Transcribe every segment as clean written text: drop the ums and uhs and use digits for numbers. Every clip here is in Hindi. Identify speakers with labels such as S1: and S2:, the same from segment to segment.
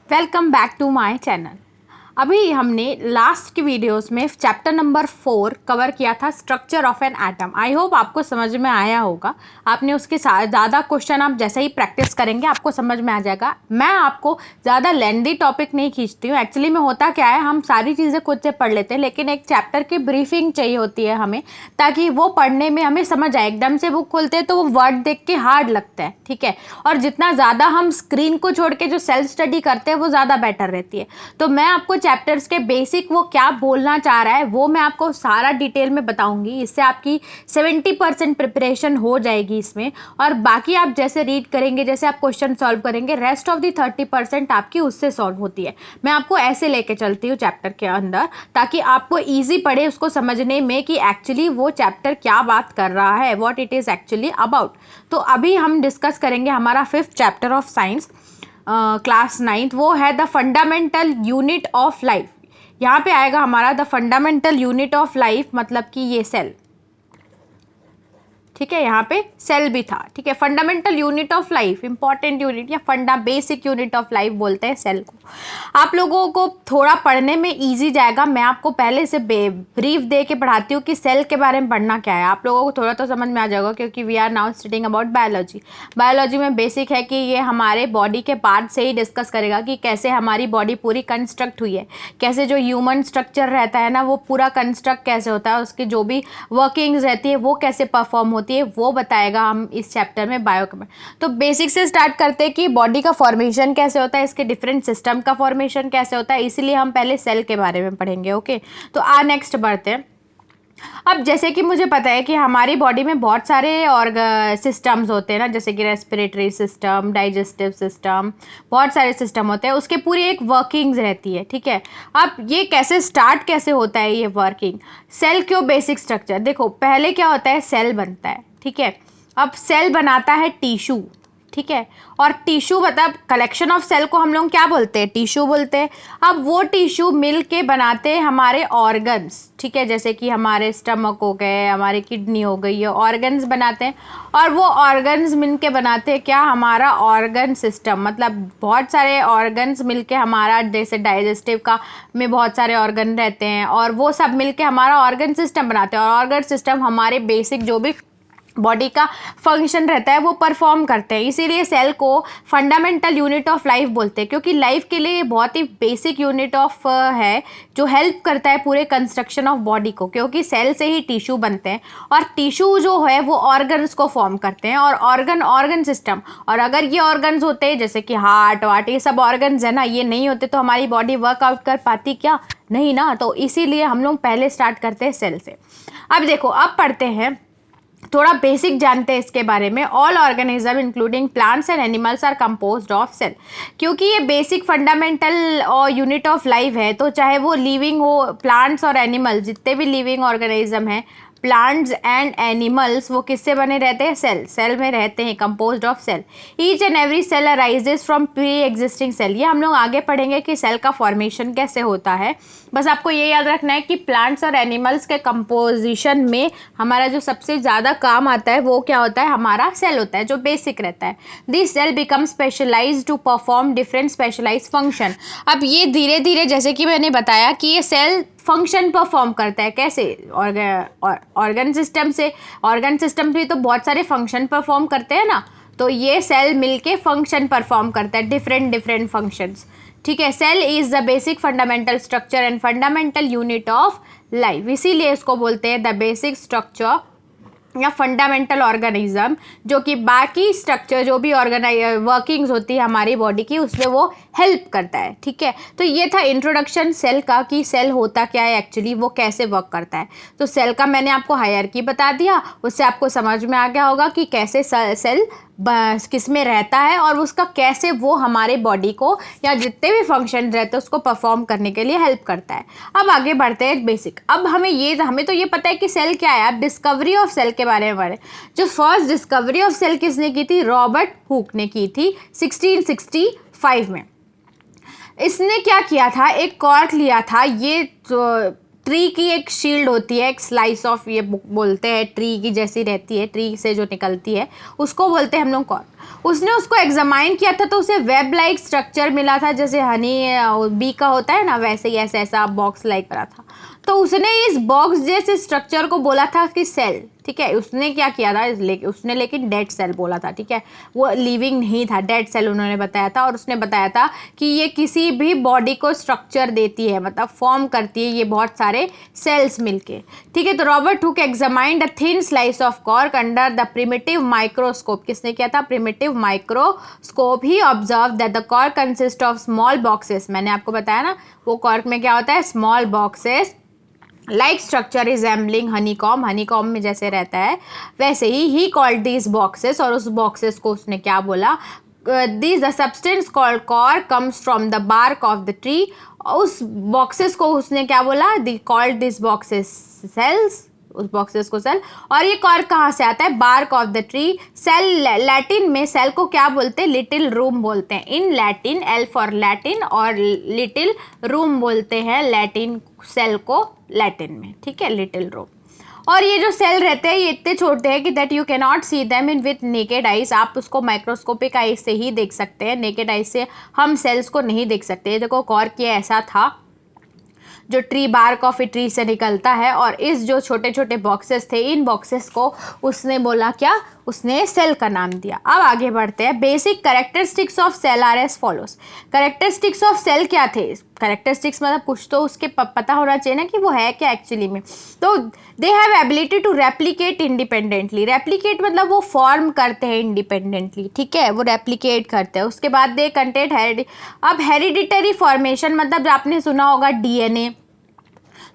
S1: Welcome back to my channel. अभी हमने लास्ट की वीडियोस में चैप्टर नंबर 4 कवर किया था, structure of an atom. I hope आपको समझ में आया होगा। आपने उसके साथ ज़्यादा क्वेश्चन आप जैसे ही प्रैक्टिस करेंगे आपको समझ में आ जाएगा। मैं आपको ज़्यादा लेंदी टॉपिक नहीं खींचती हूँ। एक्चुअली में होता क्या है, हम सारी चीज़ें खुद से पढ़ लेते हैं, लेकिन एक चैप्टर की ब्रीफिंग चाहिए होती है हमें, ताकि वो पढ़ने में हमें समझ आए। एकदम से बुक खोलते हैं तो वो वर्ड देख के हार्ड लगता है, ठीक है। और जितना ज़्यादा हम स्क्रीन को छोड़ के जो सेल्फ स्टडी करते हैं वो ज़्यादा बेटर रहती है। तो मैं आपको चैप्टर्स के बेसिक वो क्या बोलना चाह रहा है वो मैं आपको सारा डिटेल में बताऊंगी। इससे आपकी 70% प्रिपरेशन हो जाएगी इसमें, और बाकी आप जैसे रीड करेंगे, जैसे आप क्वेश्चन सॉल्व करेंगे, रेस्ट ऑफ दी 30% आपकी उससे सॉल्व होती है। मैं आपको ऐसे लेके चलती हूँ चैप्टर के अंदर, ताकि आपको ईजी पड़े उसको समझने में कि एक्चुअली वो चैप्टर क्या बात कर रहा है, what it is actually about. तो अभी हम डिस्कस करेंगे हमारा 5th chapter of science, class 9th। वो है the fundamental unit of life. यहाँ पे आएगा हमारा the fundamental unit of life, मतलब कि ये सेल, ठीक है। यहाँ पे सेल भी था, ठीक है। Fundamental unit of life, important unit या फंडा बेसिक यूनिट ऑफ लाइफ बोलते हैं सेल को। आप लोगों को थोड़ा पढ़ने में इजी जाएगा। मैं आपको पहले से ब्रीफ दे के पढ़ाती हूँ कि सेल के बारे में पढ़ना क्या है। आप लोगों को थोड़ा तो समझ में आ जाएगा, क्योंकि we are now studying about biology. Biology में बेसिक है कि ये हमारे बॉडी के पार्ट से ही डिस्कस करेगा कि कैसे हमारी बॉडी पूरी कंस्ट्रक्ट हुई है, कैसे जो ह्यूमन स्ट्रक्चर रहता है ना वो पूरा कंस्ट्रक्ट कैसे होता है, उसकी जो भी वर्किंग्स रहती है वो कैसे परफॉर्म होती है, वो बताएगा हम इस चैप्टर में बायो में। तो बेसिक से स्टार्ट करते हैं कि बॉडी का फॉर्मेशन कैसे होता है, इसके डिफरेंट सिस्टम का फॉर्मेशन कैसे होता है, इसलिए हम पहले सेल के बारे में पढ़ेंगे। ओके, तो नेक्स्ट बढ़ते हैं। अब जैसे कि मुझे पता है कि हमारी बॉडी में बहुत सारे सिस्टम्स होते हैं ना, जैसे कि रेस्पिरेटरी सिस्टम, डाइजेस्टिव सिस्टम, बहुत सारे सिस्टम होते हैं। उसके पूरी एक वर्किंग्स रहती है, ठीक है। अब ये कैसे स्टार्ट कैसे होता है ये वर्किंग, सेल क्यों बेसिक स्ट्रक्चर। देखो पहले क्या होता है, सेल बनता है, ठीक है। अब सेल बनाता है टिश्यू, ठीक है। और टिश्यू मतलब कलेक्शन ऑफ सेल को हम लोग क्या बोलते हैं, टिश्यू बोलते हैं। अब वो टिश्यू मिल के बनाते हैं हमारे ऑर्गन्स, ठीक है। जैसे कि हमारे स्टमक हो गए, हमारे किडनी हो गई, ये ऑर्गन्स बनाते हैं। और वो ऑर्गन्स मिल के बनाते हैं क्या, हमारा ऑर्गन सिस्टम। मतलब बहुत सारे ऑर्गन्स मिल के हमारा, जैसे डाइजेस्टिव का में बहुत सारे ऑर्गन रहते हैं, और वो सब मिल के हमारा ऑर्गन सिस्टम बनाते हैं। और ऑर्गन सिस्टम हमारे बेसिक जो भी बॉडी का फंक्शन रहता है वो परफॉर्म करते हैं। इसीलिए सेल को फंडामेंटल यूनिट ऑफ लाइफ बोलते हैं, क्योंकि लाइफ के लिए बहुत ही बेसिक यूनिट ऑफ है, जो हेल्प करता है पूरे कंस्ट्रक्शन ऑफ बॉडी को। क्योंकि सेल से ही टिश्यू बनते हैं, और टिश्यू जो है वो ऑर्गन्स को फॉर्म करते हैं, और ऑर्गन सिस्टम। और अगर ये ऑर्गन्स होते हैं जैसे कि हार्ट वाट, ये सब ऑर्गन्स है ना, ये नहीं होते तो हमारी बॉडी वर्कआउट कर पाती क्या, नहीं ना। तो इसीलिए हम लोग पहले स्टार्ट करते हैं सेल से। अब देखो, अब पढ़ते हैं, थोड़ा बेसिक जानते हैं इसके बारे में। All organism including plants and animals are composed of cell. क्योंकि ये बेसिक फंडामेंटल और यूनिट ऑफ लाइफ है, तो चाहे वो लिविंग हो, प्लांट्स और एनिमल्स, जितने भी लिविंग ऑर्गेनिज्म हैं, प्लांट्स एंड एनिमल्स, वो किससे बने रहते हैं, सेल में रहते हैं, composed of cell. Each and every cell arises from pre existing cell. ये हम लोग आगे पढ़ेंगे कि सेल का फॉर्मेशन कैसे होता है। बस आपको ये याद रखना है कि प्लांट्स और एनिमल्स के कंपोजिशन में हमारा जो सबसे ज़्यादा काम आता है वो क्या होता है, हमारा सेल होता है, जो बेसिक रहता है। This cell become specialised to perform different specialised function. अब ये धीरे धीरे, जैसे कि मैंने बताया कि ये सेल फंक्शन परफॉर्म करता है, कैसे, ऑर्गन सिस्टम से। ऑर्गन सिस्टम भी तो बहुत सारे फंक्शन परफॉर्म करते हैं ना, तो ये सेल मिलके फंक्शन परफॉर्म करता है, डिफरेंट फंक्शंस, ठीक है। Cell is the basic fundamental structure and fundamental unit of life, इसीलिए इसको बोलते हैं द बेसिक स्ट्रक्चर या फंडामेंटल ऑर्गेनिज्म, जो कि बाकी स्ट्रक्चर जो भी वर्किंग्स होती है हमारी बॉडी की, उसमें वो हेल्प करता है, ठीक है। तो ये था इंट्रोडक्शन सेल का, कि सेल होता क्या है एक्चुअली, वो कैसे वर्क करता है। तो सेल का मैंने आपको हायरार्की बता दिया, उससे आपको समझ में आ गया होगा कि कैसे सेल किस में रहता है, और उसका कैसे वो हमारे बॉडी को या जितने भी फंक्शन रहते हैं उसको परफॉर्म करने के लिए हेल्प करता है। अब आगे बढ़ते हैं बेसिक। अब हमें तो ये पता है कि सेल क्या है। अब डिस्कवरी ऑफ सेल के बारे में पढ़ें। जो फर्स्ट डिस्कवरी ऑफ सेल किसने की थी, रॉबर्ट हुक ने की थी 1665 में। इसने क्या किया था, एक कॉर्क लिया था, ये ट्री की एक शील्ड होती है, एक स्लाइस ऑफ, ये बोलते हैं ट्री की जैसी रहती है, ट्री से जो निकलती है उसको बोलते हैं हम लोग कॉर्क। उसने उसको एग्जामाइन किया था तो उसे वेब लाइक स्ट्रक्चर मिला था, जैसे हनी बी का होता है ना, वैसे ही ऐसा बॉक्स लाइक बना था। तो उसने इस बॉक्स जैसे स्ट्रक्चर को बोला था कि सेल, ठीक है। उसने क्या किया था, उसने लेकिन डेड सेल बोला था, ठीक है। वो लिविंग नहीं था, डेड सेल उन्होंने बताया था। और उसने बताया था कि ये किसी भी बॉडी को स्ट्रक्चर देती है, मतलब फॉर्म करती है ये बहुत सारे सेल्स मिलके, ठीक है। तो Robert Hooke examined a thin slice of cork under the primitive microscope. किसने किया था, primitive microscope. He observe that the cork consist of small boxes. मैंने आपको बताया ना वो कॉर्क में क्या होता है, small boxes like structure resembling honeycomb, honeycomb में जैसे रहता है वैसे ही कॉल्ड दीज बॉक्सेस। और उस बॉक्सेस को उसने क्या बोला, this the substance called cork comes from the bark of the tree. उस बॉक्सेस को उसने क्या बोला, they called this boxes cells, उस बॉक्सेस को सेल। और ये कॉर्क कहाँ से आता है, bark of the tree. Cell, Latin में सेल को क्या बोलते हैं, लिटिल रूम बोलते हैं। In Latin, L for Latin, और लिटिल रूम बोलते हैं लैटिन सेल को लैटिन में, ठीक है, लिटिल रूम। और ये जो सेल रहते हैं ये इतने छोटे हैं कि that you can not see them in with naked eyes. आप उसको माइक्रोस्कोपिक आइज से ही देख सकते हैं, नेकेड आइज से हम सेल्स को नहीं देख सकते। देखो कॉर्क ये ऐसा था जो tree bark of a tree से निकलता है। और इस जो छोटे छोटे बॉक्सेस थे, इन बॉक्सेस को उसने बोला क्या, उसने सेल का नाम दिया। अब आगे बढ़ते हैं। Basic characteristics of cell are as follows. Characteristics of cell क्या थे, कैरेक्टरिस्टिक्स मतलब कुछ तो उसके पता होना चाहिए ना कि वो है क्या एक्चुअली में। तो they have ability to replicate independently. Replicate मतलब वो फॉर्म करते हैं इंडिपेंडेंटली, ठीक है, वो रेप्लिकेट करते हैं। उसके बाद दे कंटेंट अब हेरिडिटरी फॉर्मेशन मतलब आपने सुना होगा डीएनए।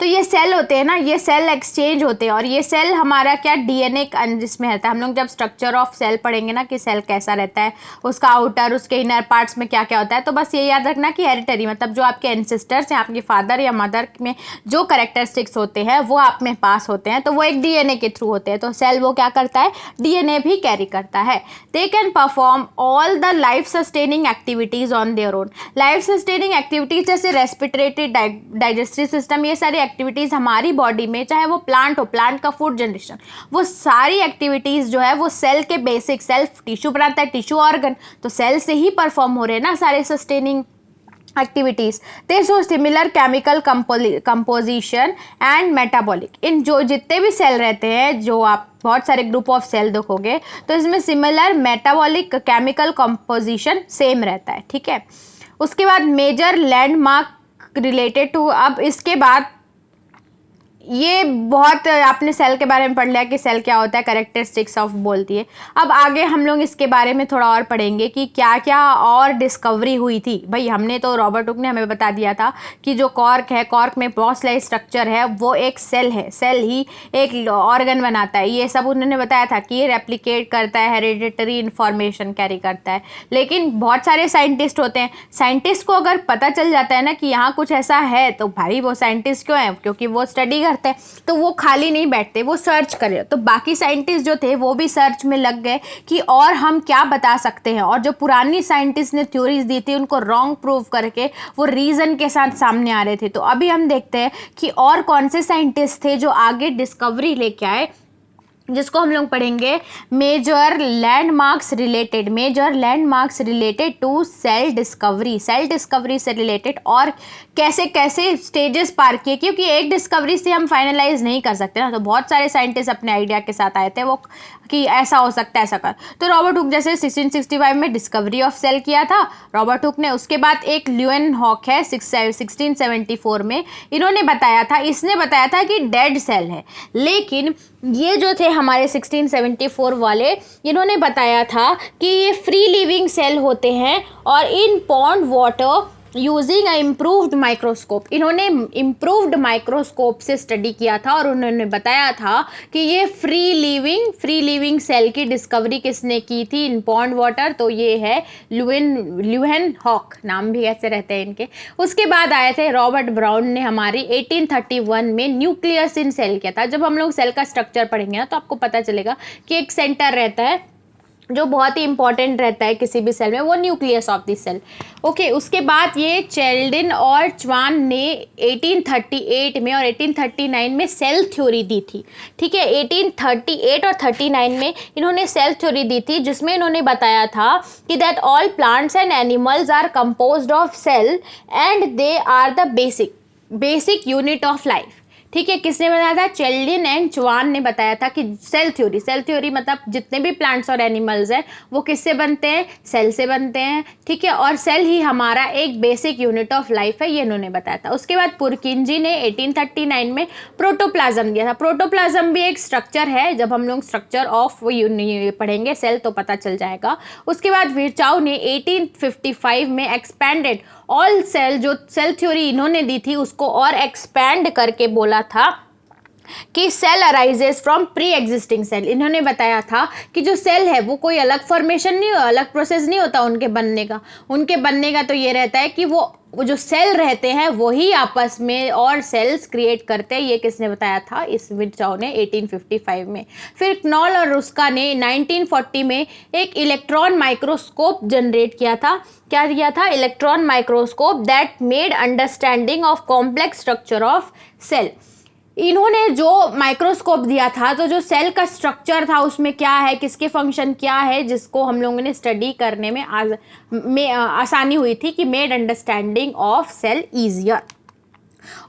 S1: तो ये सेल होते हैं ना, ये सेल एक्सचेंज होते हैं। और ये सेल हमारा क्या, डीएनए जिसमें रहता है। हम लोग जब स्ट्रक्चर ऑफ सेल पढ़ेंगे ना कि सेल कैसा रहता है, उसका आउटर, उसके इनर पार्ट्स में क्या क्या होता है, तो बस ये याद रखना कि हेरिटरी मतलब जो आपके एंसेस्टर्स हैं, आपके फादर या मदर में जो कैरेक्टरिस्टिक्स होते हैं वो आप में पास होते हैं, तो वो एक डीएनए के थ्रू होते हैं। तो सेल वो क्या करता है, डीएनए भी कैरी करता है। They can perform all the life sustaining activities on their own. Life sustaining activities जैसे रेस्पिरेटरी, डाइजेस्टिव सिस्टम, ये सारी एक्टिविटीज़ हमारी बॉडी में, चाहे वो प्लांट हो, प्लांट का फूड जनरेशन, वो सारी एक्टिविटीज़ जो है वो सेल के बेसिक, सेल्फ टिश्यू बनाता है, टिश्यू ऑर्गन, तो सेल से ही परफॉर्म हो रहे हैं ना सारे sustaining activities. They show similar chemical composition and metabolic. इन जो जितने भी सेल रहते हैं, जो आप बहुत सारे ग्रुप ऑफ सेल देखोगे तो इसमें similar metabolic chemical composition same रहता है, ठीक है। उसके बाद मेजर लैंडमार्क रिलेटेड टू, अब इसके बाद ये बहुत आपने सेल के बारे में पढ़ लिया कि सेल क्या होता है, कैरेक्टरिस्टिक्स ऑफ बोलती है। अब आगे हम लोग इसके बारे में थोड़ा और पढ़ेंगे कि क्या क्या और डिस्कवरी हुई थी। भाई हमने तो, रॉबर्ट हुक ने हमें बता दिया था कि जो कॉर्क है, कॉर्क में बहुत सारे स्ट्रक्चर है, वो एक सेल है, सेल ही एक ऑर्गन बनाता है, ये सब उन्होंने बताया था कि ये रेप्लिकेट करता है, हेरिडिटरी इन्फॉर्मेशन कैरी करता है। लेकिन बहुत सारे साइंटिस्ट होते हैं, साइंटिस्ट को अगर पता चल जाता है ना कि यहाँ कुछ ऐसा है, तो भाई वो साइंटिस्ट क्यों है, क्योंकि वो स्टडी करते हैं, तो वो खाली नहीं बैठते, वो सर्च करे। तो बाकी साइंटिस्ट जो थे वो भी सर्च में लग गए कि और हम क्या बता सकते हैं। और जो पुरानी साइंटिस्ट ने थ्योरीज दी थी उनको रॉन्ग प्रूव करके वो रीजन के साथ सामने आ रहे थे। तो अभी हम देखते हैं कि और कौन से साइंटिस्ट थे जो आगे डिस्कवरी लेके आए, जिसको हम लोग पढ़ेंगे major landmarks related, major landmarks related to cell discovery, cell discovery से रिलेटेड और कैसे कैसे स्टेजेस पार किए, क्योंकि एक डिस्कवरी से हम फाइनलाइज नहीं कर सकते ना। तो बहुत सारे साइंटिस्ट अपने आइडिया के साथ आए थे वो कि ऐसा हो सकता है, ऐसा कर। तो रॉबर्ट हुक जैसे 1665 में डिस्कवरी ऑफ सेल किया था रॉबर्ट हुक ने। उसके बाद एक ल्यूएन हॉक है 1674 में, इन्होंने बताया था, इसने बताया था कि डेड सेल है। लेकिन ये जो थे हमारे 1674 वाले, इन्होंने बताया था कि ये फ्री लिविंग सेल होते हैं और इन pond water using a improved microscope. इन्होंने इम्प्रूव्ड माइक्रोस्कोप से स्टडी किया था और उन्होंने बताया था कि ये फ्री लिविंग सेल की डिस्कवरी किसने की थी, इन पॉन्ड वाटर। तो ये है ल्यूएन हॉक, नाम भी ऐसे रहते हैं इनके। उसके बाद आए थे रॉबर्ट ब्राउन ने हमारी 1831 में न्यूक्लियस इन सेल किया था। जब हम लोग सेल का स्ट्रक्चर पढ़ेंगे ना तो आपको पता चलेगा कि एक सेंटर रहता है जो बहुत ही इंपॉर्टेंट रहता है किसी भी सेल में, वो nucleus of the cell. Okay, उसके बाद ये चेल्डिन और च्वान ने 1838 में और 1839 में सेल थ्योरी दी थी। ठीक है, 1838 और 39 में इन्होंने सेल थ्योरी दी थी, जिसमें इन्होंने बताया था कि that all plants and animals are composed of cell and they are the basic unit of life. ठीक है, किसने बताया था? चेल्डिन एंड च्वान ने बताया था कि सेल थ्योरी मतलब जितने भी प्लांट्स और एनिमल्स हैं वो किससे बनते हैं? सेल से बनते हैं। ठीक है, और सेल ही हमारा एक बेसिक यूनिट ऑफ लाइफ है, ये इन्होंने बताया था। उसके बाद पुरकिंजी ने 1839 में प्रोटोप्लाज्म दिया था। प्रोटोप्लाज्म भी एक स्ट्रक्चर है, जब हम लोग स्ट्रक्चर ऑफ पढ़ेंगे सेल तो पता चल जाएगा। उसके बाद विर्चाउ ने 1855 में एक्सपैंडेड ऑल सेल, जो सेल थ्योरी इन्होंने दी थी उसको और एक्सपैंड करके बोला था कि cell arises from pre existing cell. इन्होंने बताया था कि जो सेल है वो कोई अलग फॉर्मेशन नहीं, अलग प्रोसेस नहीं होता उनके बनने का तो ये रहता है कि वो जो सेल रहते हैं वही आपस में और सेल्स क्रिएट करते हैं। ये किसने बताया था? इस विर्चाउ ने 1855 में। फिर क्नॉल और रुस्का ने 1940 में एक इलेक्ट्रॉन माइक्रोस्कोप जनरेट किया था। क्या दिया था? Electron microscope that made understanding of complex structure of cell. इन्होंने जो माइक्रोस्कोप दिया था, तो जो सेल का स्ट्रक्चर था उसमें क्या है, किसके फंक्शन क्या है, जिसको हम लोगों ने स्टडी करने में आसानी हुई थी, कि made understanding of cell easier.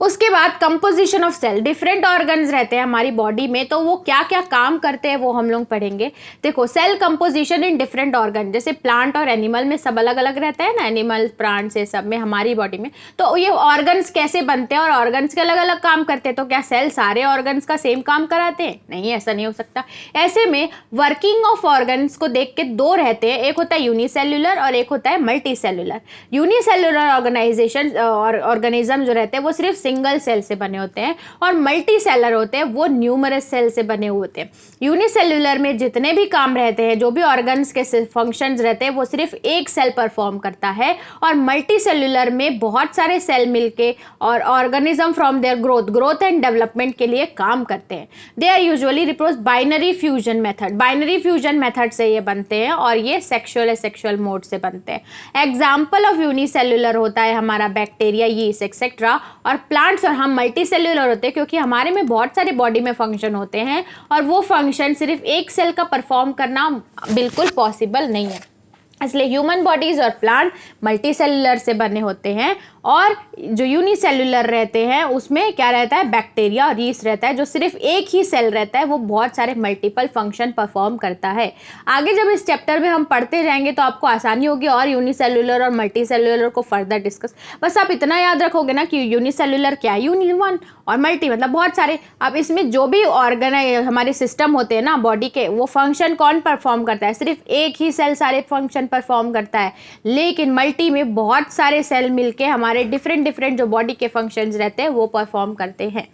S1: उसके बाद composition of cell, different organs रहते हैं हमारी बॉडी में, तो वो क्या क्या काम करते हैं वो हम लोग पढ़ेंगे। देखो, cell composition in different organ, जैसे प्लांट और एनिमल में सब अलग अलग रहता है ना, एनिमल प्लांट से सब में, हमारी बॉडी में तो ये ऑर्गन्स कैसे बनते हैं और ऑर्गन्स के अलग अलग काम करते हैं। तो क्या सेल सारे ऑर्गन्स का सेम काम कराते हैं? नहीं, ऐसा नहीं हो सकता। ऐसे में वर्किंग ऑफ ऑर्गन्स को देख के दो रहते हैं, एक होता है यूनिसेल्युलर और एक होता है मल्टी सेल्युलर। यूनिसेल्युलर ऑर्गेनिज्म जो रहते हैं वो सिर्फ सिंगल सेल से बने होते हैं, और मल्टी सेलर होते हैं वो न्यूमरस सेल से बने हुए होते हैं। यूनिसेल्युलर में जितने भी काम रहते हैं, जो भी ऑर्गन्स के फंक्शंस रहते हैं, वो सिर्फ एक सेल परफॉर्म करता है, और मल्टी सेल्युलर में बहुत सारे सेल मिलके और organism from their growth and development के लिए काम करते हैं। They are usually reproduce binary fusion method से ये बनते हैं, और ये सेक्सुअल मोड से बनते हैं। एग्जाम्पल ऑफ यूनिसेल्युलर होता है हमारा बैक्टीरिया, यीस्ट एक्सेट्रा, और प्लांट्स। और हम मल्टी सेल्युलर होते हैं क्योंकि हमारे में बहुत सारे बॉडी में फंक्शन होते हैं, और वो फंक्शन सिर्फ एक सेल का परफॉर्म करना बिल्कुल पॉसिबल नहीं है। इसलिए ह्यूमन बॉडीज और प्लांट मल्टी सेल्युलर से बने होते हैं, और जो यूनिसेल्युलर रहते हैं उसमें क्या रहता है? बैक्टीरिया और यीस्ट रहता है, जो सिर्फ एक ही सेल रहता है, वो बहुत सारे मल्टीपल फंक्शन परफॉर्म करता है। आगे जब इस चैप्टर में हम पढ़ते जाएंगे तो आपको आसानी होगी और यूनिसेल्युलर और मल्टी सेल्युलर को फर्दर डिस्कस। बस आप इतना याद रखोगे ना कि यूनिसेल्युलर क्या है, वन, और मल्टी मतलब बहुत सारे। अब इसमें जो भी ऑर्गन हमारे सिस्टम होते हैं ना बॉडी के, वो फंक्शन कौन परफॉर्म करता है? सिर्फ एक ही सेल सारे फंक्शन परफॉर्म करता है, लेकिन मल्टी में बहुत सारे सेल मिलके हमारे डिफरेंट जो बॉडी के फंक्शंस रहते हैं वो परफॉर्म करते हैं।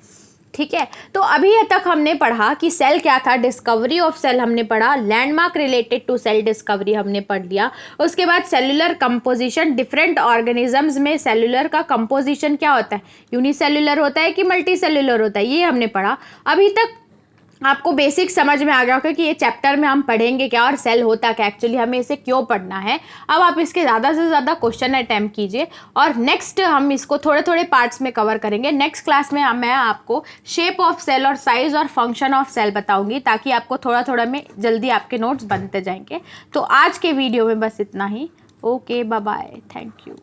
S1: ठीक है, तो अभी तक हमने पढ़ा कि सेल क्या था, डिस्कवरी ऑफ सेल हमने पढ़ा, landmark related to cell discovery हमने पढ़ लिया। उसके बाद सेलुलर कंपोजिशन, डिफरेंट ऑर्गेनिजम्स में सेलुलर का कंपोजिशन क्या होता है, यूनिसेल्युलर होता है कि मल्टी सेल्युलर होता है, ये हमने पढ़ा। अभी तक आपको बेसिक समझ में आ गया होगा कि ये चैप्टर में हम पढ़ेंगे क्या और सेल होता क्या, एक्चुअली हमें इसे क्यों पढ़ना है। अब आप इसके ज़्यादा से ज़्यादा क्वेश्चन अटैम्प्ट कीजिए, और नेक्स्ट हम इसको थोड़े थोड़े पार्ट्स में कवर करेंगे। नेक्स्ट क्लास में मैं आपको शेप ऑफ सेल और साइज और फंक्शन ऑफ सेल बताऊंगी, ताकि आपको थोड़ा थोड़ा में जल्दी आपके नोट्स बनते जाएंगे। तो आज के वीडियो में बस इतना ही। Okay, bye bye, thank you.